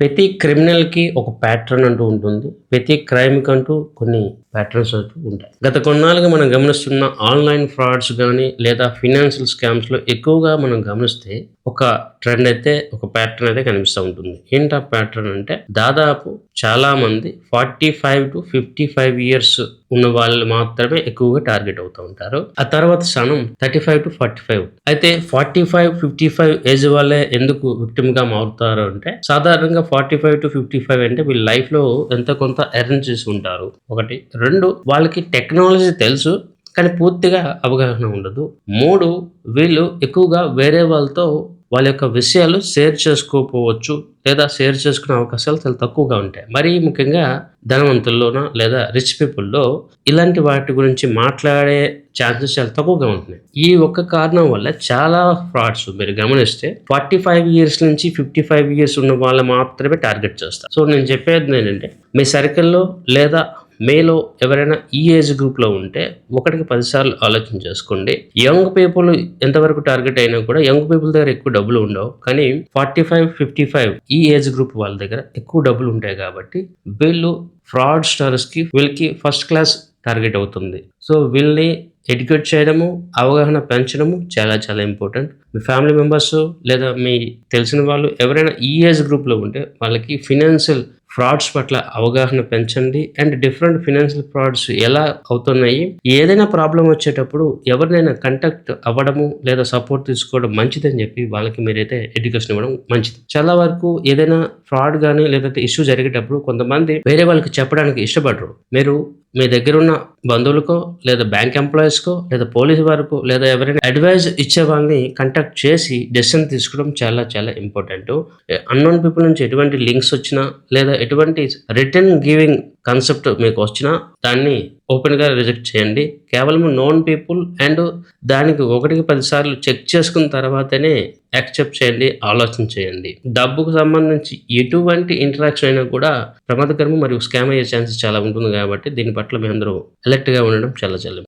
ప్రతి క్రిమినల్‌కి ఒక ప్యాట్రన్ అంటూ ఉంటుంది. ప్రతి క్రైమ్‌కంటూ కొన్ని ప్యాట్రన్స్ అంటూ ఉంటాయి. గత కొన్నాళ్ళుగా మనం గమనిస్తున్న ఆన్‌లైన్ ఫ్రాడ్స్ గానీ, లేదా ఫినాన్షియల్ స్కామ్స్‌లో ఎక్కువగా మనం గమనిస్తే ఒక ట్రెండ్ అయితే, ఒక ప్యాట్రన్ అయితే కనిపిస్తా ఉంటుంది. ఏంటా ప్యాట్రన్ అంటే దాదాపు చాలామంది 45-55 ఇయర్స్ ఉన్న వాళ్ళు మాత్రమే ఎక్కువగా టార్గెట్ అవుతూ ఉంటారు. ఆ తర్వాత స్థానం 35-45. అయితే 45, 55 ఏజ్ వాళ్ళే ఎందుకు విక్టిమ్‌గా మారుతారు అంటే సాధారణంగా 45-55 అంటే వీళ్ళ లైఫ్‌లో ఎంతో కొంత ఎర్న్ చేసి ఉంటారు. ఒకటి. 2 వాళ్ళకి టెక్నాలజీ తెలుసు. కానీ పూర్తిగా అవగాహన ఉండదు. 3 వీళ్ళు ఎక్కువగా వేరే వాళ్ళతో వాళ్ళ యొక్క విషయాలు షేర్ చేసుకోకపోవచ్చు. లేదా షేర్ చేసుకునే అవకాశాలు చాలా తక్కువగా ఉంటాయి. మరీ ముఖ్యంగా ధనవంతుల్లోనో లేదా రిచ్ పీపుల్‌లో ఇలాంటి వాటి గురించి మాట్లాడే ఛాన్సెస్ చాలా తక్కువగా ఉంటున్నాయి. ఈ ఒక్క కారణం వల్ల చాలా ఫ్రాడ్స్ మీరు గమనిస్తే 45 ఇయర్స్ నుంచి 55 ఇయర్స్ ఉన్న వాళ్ళు మాత్రమే టార్గెట్ చేస్తారు. సో నేను చెప్పేదేంటంటే మీ సర్కిల్‌లో లేదా మీలో ఎవరైనా ఈ ఏజ్ గ్రూప్‌లో ఉంటే ఒకటికి 10 సార్లు ఆలోచన చేసుకోండి. యంగ్ పీపుల్ ఎంతవరకు టార్గెట్ అయినా కూడా యంగ్ పీపుల్ దగ్గర ఎక్కువ డబ్బులు ఉండవు. కానీ 45, 55 ఈ ఏజ్ గ్రూప్ వాళ్ళ దగ్గర ఎక్కువ డబ్బులు ఉంటాయి కాబట్టి వీళ్ళు ఫ్రాడ్‌స్టర్స్‌కి వీళ్ళకి ఫస్ట్ క్లాస్ టార్గెట్ అవుతుంది. సో వీళ్ళని ఎడ్యుకేట్ చేయడము, అవగాహన పెంచడము చాలా చాలా ఇంపార్టెంట్. మీ ఫ్యామిలీ మెంబర్స్ లేదా మీ తెలిసిన వాళ్ళు ఎవరైనా ఈ ఏజ్ గ్రూప్‌లో ఉంటే వాళ్ళకి ఫినాన్షియల్ ఫ్రాడ్స్ పట్ల అవగాహన పెంచండి. అండ్ డిఫరెంట్ ఫినాన్షియల్ ఫ్రాడ్స్ ఎలా అవుతున్నాయి, ఏదైనా ప్రాబ్లమ్ వచ్చేటప్పుడు ఎవరినైనా కాంటాక్ట్ అవ్వడము లేదా సపోర్ట్ తీసుకోవడం మంచిదని చెప్పి వాళ్ళకి మీరైతే ఎడ్యుకేషన్ ఇవ్వడం మంచిది. చాలా వరకు ఏదైనా ఫ్రాడ్ గానీ లేదంటే ఇష్యూ జరిగేటప్పుడు కొంతమంది వేరే వాళ్ళకి చెప్పడానికి ఇష్టపడరు. మీరు మీ దగ్గరున్న బంధువులకో లేదా బ్యాంక్ ఎంప్లాయీస్‌కో లేదా పోలీస్ వారికో లేదా ఎవరైనా అడ్వైజ్ ఇచ్చే వాళ్ళని కాంటాక్ట్ చేసి డెసిషన్ తీసుకోవడం చాలా చాలా ఇంపార్టెంటు. అన్నోన్ పీపుల్ నుంచి ఎటువంటి లింక్స్ వచ్చినా లేదా ఎటువంటి రిటర్న్ గివింగ్ కాన్సెప్ట్ మీకు వచ్చినా దాన్ని ఓపెన్‌గా రిజెక్ట్ చేయండి. కేవలం నోన్ పీపుల్ అండ్ దానికి 1కి 10 సార్లు చెక్ చేసుకున్న తర్వాతనే యాక్సెప్ట్ చేయండి. ఆలోచన చేయండి. డబ్బుకు సంబంధించి ఎటువంటి ఇంటరాక్షన్ అయినా కూడా ప్రమాదకరం మరియు స్కామ్ అయ్యే ఛాన్సెస్ చాలా ఉంటుంది కాబట్టి దీని పట్ల మీ అందరూ అలర్ట్‌గా ఉండడం చాలా చాలా